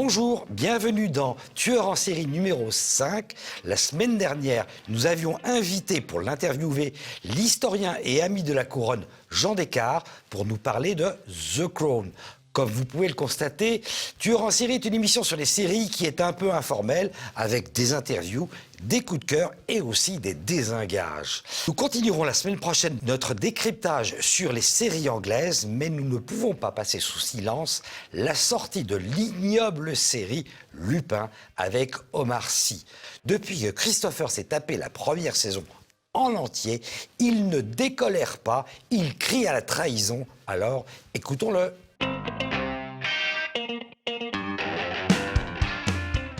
Bonjour, bienvenue dans Tueur en série numéro 5. La semaine dernière, nous avions invité pour l'interviewer l'historien et ami de la couronne Jean Descartes pour nous parler de The Crown. Comme vous pouvez le constater, Tueur en série est une émission sur les séries qui est un peu informelle, avec des interviews, des coups de cœur et aussi des désengages. Nous continuerons la semaine prochaine notre décryptage sur les séries anglaises, mais nous ne pouvons pas passer sous silence la sortie de l'ignoble série Lupin avec Omar Sy. Depuis que Christopher s'est tapé la première saison en entier, il ne décolère pas, il crie à la trahison. Alors, écoutons-le.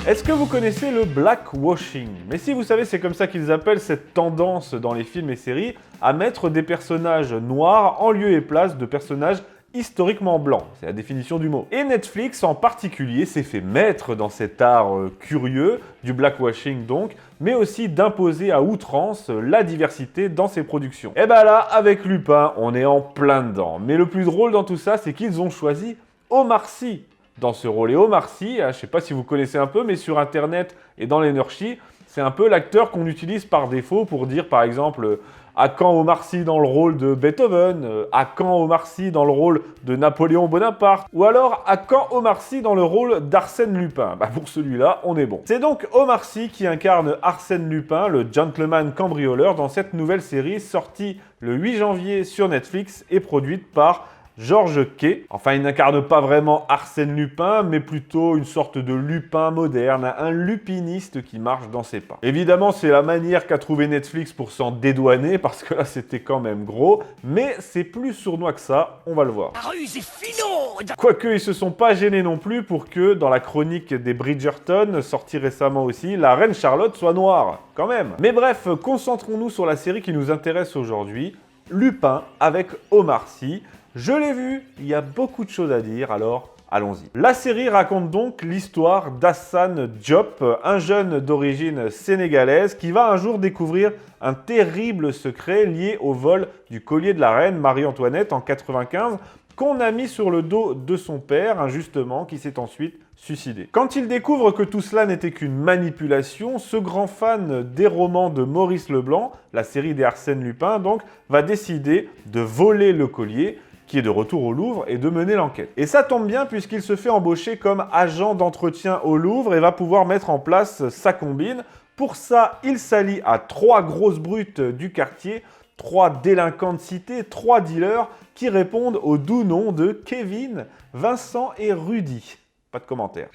Est-ce que vous connaissez le blackwashing? Mais si, vous savez, c'est comme ça qu'ils appellent cette tendance dans les films et séries à mettre des personnages noirs en lieu et place de personnages historiquement blancs. C'est la définition du mot. Et Netflix en particulier s'est fait maître dans cet art curieux du blackwashing donc, mais aussi d'imposer à outrance la diversité dans ses productions. Et ben là, avec Lupin, on est en plein dedans. Mais le plus drôle dans tout ça, c'est qu'ils ont choisi Omar Sy dans ce rôle. Et Omar Sy, je ne sais pas si vous connaissez un peu, mais sur Internet et dans l'Energy, c'est un peu l'acteur qu'on utilise par défaut pour dire, par exemple, à quand Omar Sy dans le rôle de Beethoven, à quand Omar Sy dans le rôle de Napoléon Bonaparte, ou alors à quand Omar Sy dans le rôle d'Arsène Lupin. Bah pour celui-là, on est bon. C'est donc Omar Sy qui incarne Arsène Lupin, le gentleman cambrioleur, dans cette nouvelle série sortie le 8 janvier sur Netflix et produite par Georges Quay. Enfin, il n'incarne pas vraiment Arsène Lupin, mais plutôt une sorte de Lupin moderne, un lupiniste qui marche dans ses pas. Évidemment, c'est la manière qu'a trouvé Netflix pour s'en dédouaner, parce que là, c'était quand même gros, mais c'est plus sournois que ça, on va le voir. La ruse est finaude. Quoique, ils se sont pas gênés non plus pour que, dans la chronique des Bridgerton, sortie récemment aussi, la reine Charlotte soit noire, quand même. Mais bref, concentrons-nous sur la série qui nous intéresse aujourd'hui, Lupin, avec Omar Sy. Je l'ai vu, il y a beaucoup de choses à dire, alors allons-y. La série raconte donc l'histoire d'Hassane Diop, un jeune d'origine sénégalaise qui va un jour découvrir un terrible secret lié au vol du collier de la reine Marie-Antoinette en 95, qu'on a mis sur le dos de son père, injustement, qui s'est ensuite suicidé. Quand il découvre que tout cela n'était qu'une manipulation, ce grand fan des romans de Maurice Leblanc, la série des Arsène Lupin donc, va décider de voler le collier, qui est de retour au Louvre, et de mener l'enquête. Et ça tombe bien puisqu'il se fait embaucher comme agent d'entretien au Louvre et va pouvoir mettre en place sa combine. Pour ça, il s'allie à 3 grosses brutes du quartier, 3 délinquants de cité, 3 dealers qui répondent au doux nom de Kevin, Vincent et Rudy. Pas de commentaire.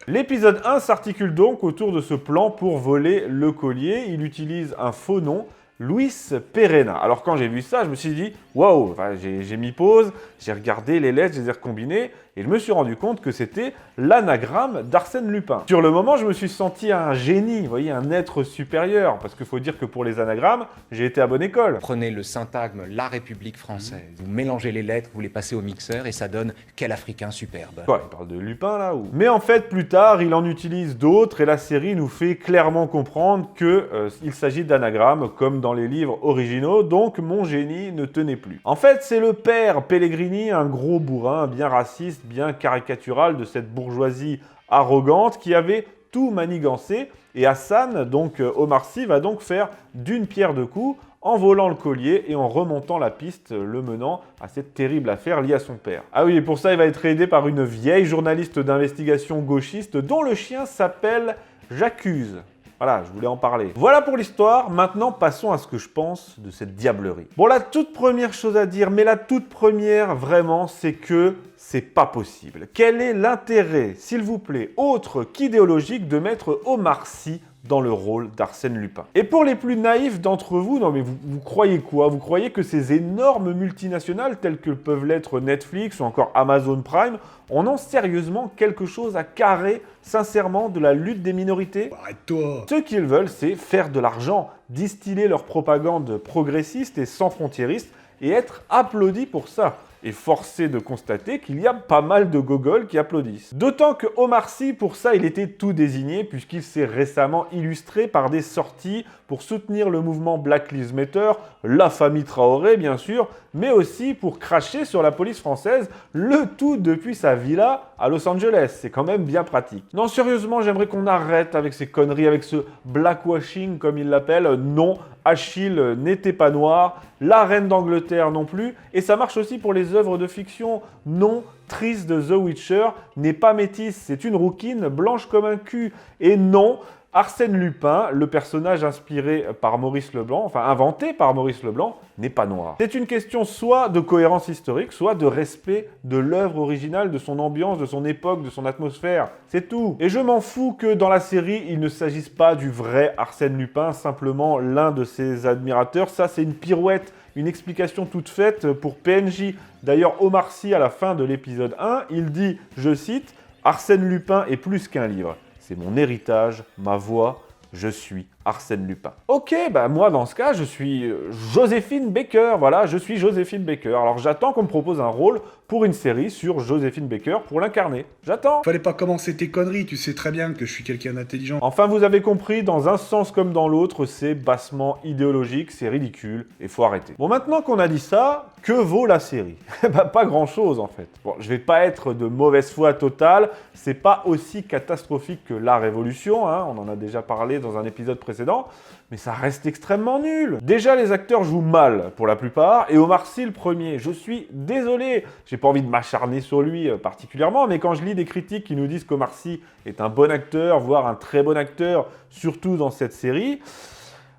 L'épisode 1 s'articule donc autour de ce plan pour voler le collier. Il utilise un faux nom, Luis Perena. Alors quand j'ai vu ça, je me suis dit, waouh, enfin, j'ai mis pause, j'ai regardé les lettres, je les ai recombinées, et je me suis rendu compte que c'était l'anagramme d'Arsène Lupin. Sur le moment, je me suis senti un génie, vous voyez, un être supérieur, parce qu'il faut dire que pour les anagrammes, j'ai été à bonne école. Prenez le syntagme La République française, vous mélangez les lettres, vous les passez au mixeur, et ça donne Quel Africain superbe. Quoi, il parle de Lupin là ou... Mais en fait, plus tard, il en utilise d'autres, et la série nous fait clairement comprendre qu'il s'agit d'anagrammes, comme dans les livres originaux, donc mon génie ne tenait plus. En fait, c'est le père Pellegrini, un gros bourrin, bien raciste, bien caricatural de cette bourgeoisie arrogante qui avait tout manigancé. Et Hassane, donc Omar Sy, va donc faire d'une pierre deux coups en volant le collier et en remontant la piste le menant à cette terrible affaire liée à son père. Ah oui, et pour ça, il va être aidé par une vieille journaliste d'investigation gauchiste dont le chien s'appelle J'accuse. Voilà, je voulais en parler. Voilà pour l'histoire. Maintenant, passons à ce que je pense de cette diablerie. Bon, la toute première chose à dire, mais la toute première, vraiment, c'est que c'est pas possible. Quel est l'intérêt, s'il vous plaît, autre qu'idéologique, de mettre Omar Sy dans le rôle d'Arsène Lupin? Et pour les plus naïfs d'entre vous, non mais vous croyez quoi? Vous croyez que ces énormes multinationales, telles que peuvent l'être Netflix ou encore Amazon Prime, en ont sérieusement quelque chose à carrer, sincèrement, de la lutte des minorités? Arrête-toi. Ce qu'ils veulent, c'est faire de l'argent, distiller leur propagande progressiste et sans frontiériste, et être applaudis pour ça. Et force est de constater qu'il y a pas mal de gogoles qui applaudissent. D'autant que Omar Sy, pour ça, il était tout désigné, puisqu'il s'est récemment illustré par des sorties pour soutenir le mouvement Black Lives Matter, la famille Traoré bien sûr, mais aussi pour cracher sur la police française, le tout depuis sa villa à Los Angeles. C'est quand même bien pratique. Non, sérieusement, j'aimerais qu'on arrête avec ces conneries, avec ce blackwashing comme il l'appelle. Non, Achille n'était pas noir, la reine d'Angleterre non plus, et ça marche aussi pour les œuvres de fiction. Non, Triss de The Witcher n'est pas métisse, c'est une rouquine blanche comme un cul. Et non, Arsène Lupin, le personnage inspiré par Maurice Leblanc, enfin inventé par Maurice Leblanc, n'est pas noir. C'est une question soit de cohérence historique, soit de respect de l'œuvre originale, de son ambiance, de son époque, de son atmosphère. C'est tout. Et je m'en fous que dans la série, il ne s'agisse pas du vrai Arsène Lupin, simplement l'un de ses admirateurs. Ça, c'est une pirouette, une explication toute faite pour PNJ. D'ailleurs, Omar Sy, à la fin de l'épisode 1, il dit, je cite, « Arsène Lupin est plus qu'un livre. C'est mon héritage, ma voix, je suis Arsène Lupin. » Ok, bah moi dans ce cas, je suis Joséphine Baker, voilà, je suis Joséphine Baker. Alors j'attends qu'on me propose un rôle pour une série sur Joséphine Baker pour l'incarner. J'attends. Fallait pas commencer tes conneries, tu sais très bien que je suis quelqu'un d'intelligent. Enfin, vous avez compris, dans un sens comme dans l'autre, c'est bassement idéologique, c'est ridicule, et faut arrêter. Bon, maintenant qu'on a dit ça, que vaut la série? Bah, pas grand-chose, en fait. Bon, je vais pas être de mauvaise foi totale, c'est pas aussi catastrophique que La Révolution, hein, on en a déjà parlé dans un épisode précédent, mais ça reste extrêmement nul. Déjà, les acteurs jouent mal, pour la plupart, et Omar Sy, le premier. Je suis désolé, j'ai pas envie de m'acharner sur lui particulièrement, mais quand je lis des critiques qui nous disent qu'Omar Sy est un bon acteur, voire un très bon acteur, surtout dans cette série,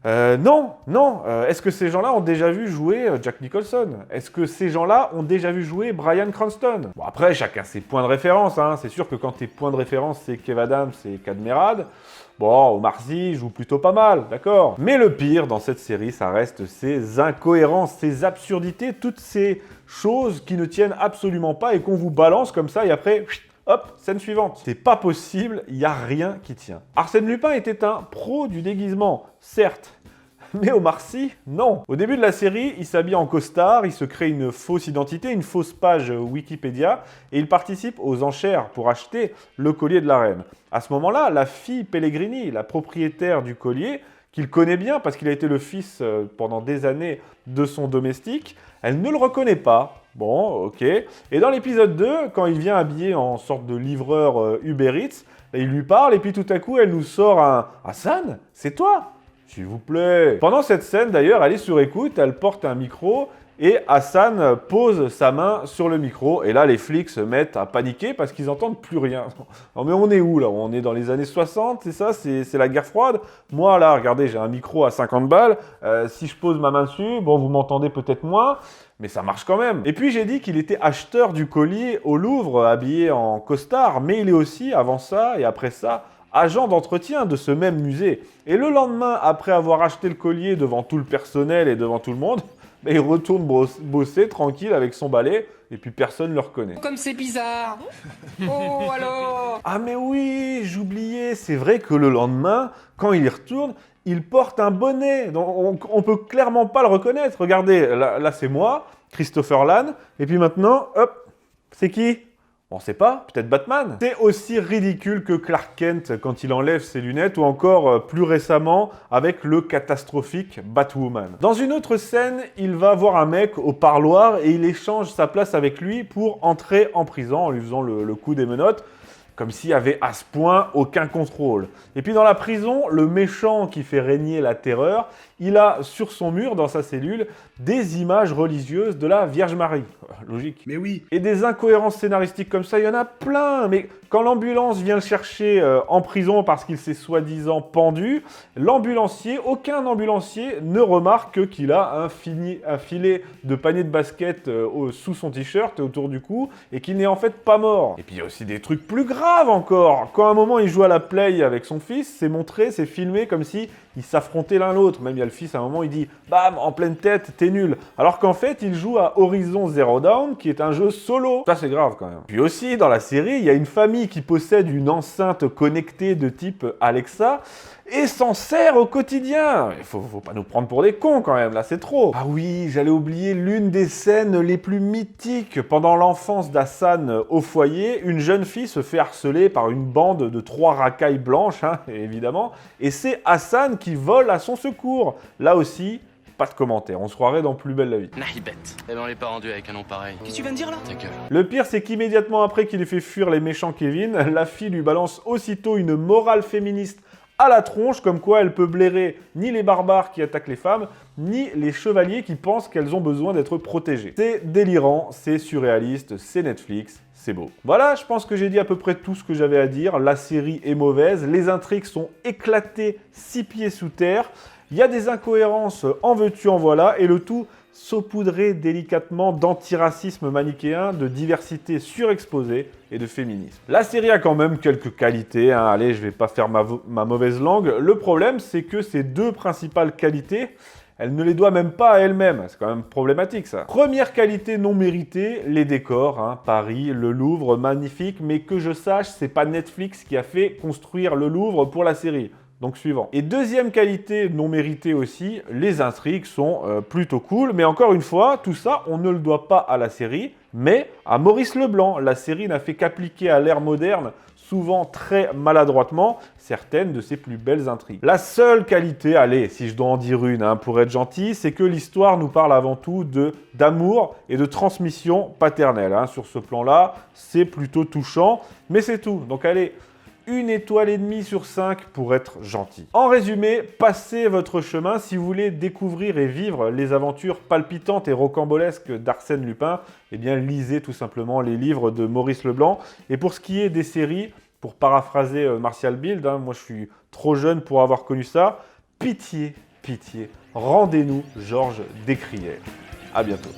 non. Est-ce que ces gens-là ont déjà vu jouer Jack Nicholson? Est-ce que ces gens-là ont déjà vu jouer Bryan Cranston? Bon, après, chacun ses points de référence, hein. C'est sûr que quand tes points de référence, c'est Kev Adams et Cadmerade, bon, Omar Sy joue plutôt pas mal, d'accord. Mais le pire dans cette série, ça reste ces incohérences, ces absurdités, toutes ces choses qui ne tiennent absolument pas et qu'on vous balance comme ça et après... Hop, scène suivante. C'est pas possible, il n'y a rien qui tient. Arsène Lupin était un pro du déguisement, certes. Mais Omar Sy, non. Au début de la série, il s'habille en costard, il se crée une fausse identité, une fausse page Wikipédia, et il participe aux enchères pour acheter le collier de la reine. À ce moment-là, la fille Pellegrini, la propriétaire du collier, qu'il connaît bien parce qu'il a été le fils pendant des années de son domestique, elle ne le reconnaît pas. Bon, ok. Et dans l'épisode 2, quand il vient habillé en sorte de livreur Uber Eats, il lui parle et puis tout à coup, elle nous sort un « Hassan, c'est toi ?» S'il vous plaît. Pendant cette scène, d'ailleurs, elle est sur écoute, elle porte un micro et Hassan pose sa main sur le micro. Et là, les flics se mettent à paniquer parce qu'ils n'entendent plus rien. Non mais on est où là? On est dans les années 60, c'est ça? C'est la guerre froide? Moi là, regardez, j'ai un micro à 50 balles. Si je pose ma main dessus, bon, vous m'entendez peut-être moins, mais ça marche quand même. Et puis j'ai dit qu'il était acheteur du collier au Louvre, habillé en costard, mais il est aussi, avant ça et après ça, agent d'entretien de ce même musée. Et le lendemain, après avoir acheté le collier devant tout le personnel et devant tout le monde, il retourne bosser tranquille avec son balai et puis personne ne le reconnaît. Comme c'est bizarre. Oh alors. Ah mais oui, j'oubliais, c'est vrai que le lendemain, quand il y retourne, il porte un bonnet. Donc on peut clairement pas le reconnaître. Regardez, là c'est moi, Christopher Lann, et puis maintenant, hop, c'est qui? On sait pas, peut-être Batman. C'est aussi ridicule que Clark Kent quand il enlève ses lunettes ou encore plus récemment avec le catastrophique Batwoman. Dans une autre scène, il va voir un mec au parloir et il échange sa place avec lui pour entrer en prison en lui faisant le coup des menottes. Comme s'il y avait à ce point aucun contrôle. Et puis dans la prison, le méchant qui fait régner la terreur, il a sur son mur, dans sa cellule, des images religieuses de la Vierge Marie. Logique. Mais oui. Et des incohérences scénaristiques comme ça, il y en a plein. Mais quand l'ambulance vient le chercher en prison parce qu'il s'est soi-disant pendu, l'ambulancier, aucun ambulancier ne remarque qu'il a un filet de panier de basket sous son t-shirt autour du cou et qu'il n'est en fait pas mort. Et puis il y a aussi des trucs plus graves. grave encore. Quand à un moment il joue à la play avec son fils, c'est montré, c'est filmé comme si ils s'affrontaient l'un l'autre. Même il y a le fils à un moment, il dit « Bam, en pleine tête, t'es nul ». Alors qu'en fait, il joue à Horizon Zero Dawn, qui est un jeu solo. Ça, c'est grave quand même. Puis aussi, dans la série, il y a une famille qui possède une enceinte connectée de type Alexa et s'en sert au quotidien. Il faut pas nous prendre pour des cons quand même, là, c'est trop. Ah oui, j'allais oublier l'une des scènes les plus mythiques. Pendant l'enfance d'Hassan au foyer, une jeune fille se fait harceler par une bande de 3 racailles blanches, hein, évidemment, et c'est Hassan qui vole à son secours. Là aussi, pas de commentaires, on se croirait dans Plus belle la vie. Nahibette. Eh ben on l'est pas rendu avec un nom pareil. Qu'est-ce que tu viens de dire là? Ta gueule. Le pire, c'est qu'immédiatement après qu'il ait fait fuir les méchants Kevin, la fille lui balance aussitôt une morale féministe à la tronche, comme quoi elle peut blairer ni les barbares qui attaquent les femmes, ni les chevaliers qui pensent qu'elles ont besoin d'être protégées. C'est délirant, c'est surréaliste, c'est Netflix, c'est beau. Voilà, je pense que j'ai dit à peu près tout ce que j'avais à dire. La série est mauvaise, les intrigues sont éclatées 6 pieds sous terre, il y a des incohérences en veux-tu en voilà, et le tout saupoudré délicatement d'antiracisme manichéen, de diversité surexposée et de féminisme. La série a quand même quelques qualités, hein. Allez, je vais pas faire ma mauvaise langue. Le problème, c'est que ces deux principales qualités, elle ne les doit même pas à elle-même. C'est quand même problématique, ça. Première qualité non méritée, les décors. Hein. Paris, le Louvre, magnifique. Mais que je sache, c'est pas Netflix qui a fait construire le Louvre pour la série. Donc suivant. Et deuxième qualité non méritée aussi, les intrigues sont plutôt cool. Mais encore une fois, tout ça, on ne le doit pas à la série, mais à Maurice Leblanc. La série n'a fait qu'appliquer à l'ère moderne, souvent très maladroitement, certaines de ses plus belles intrigues. La seule qualité, allez, si je dois en dire une, hein, pour être gentil, c'est que l'histoire nous parle avant tout d'amour et de transmission paternelle. Hein. Sur ce plan-là, c'est plutôt touchant, mais c'est tout. Donc allez, 1,5 étoile sur 5 pour être gentil. En résumé, passez votre chemin si vous voulez découvrir et vivre les aventures palpitantes et rocambolesques d'Arsène Lupin. Eh bien, lisez tout simplement les livres de Maurice Leblanc. Et pour ce qui est des séries, pour paraphraser Martial Bild, hein, moi je suis trop jeune pour avoir connu ça, pitié, pitié, rendez-nous Georges Descrières. À bientôt.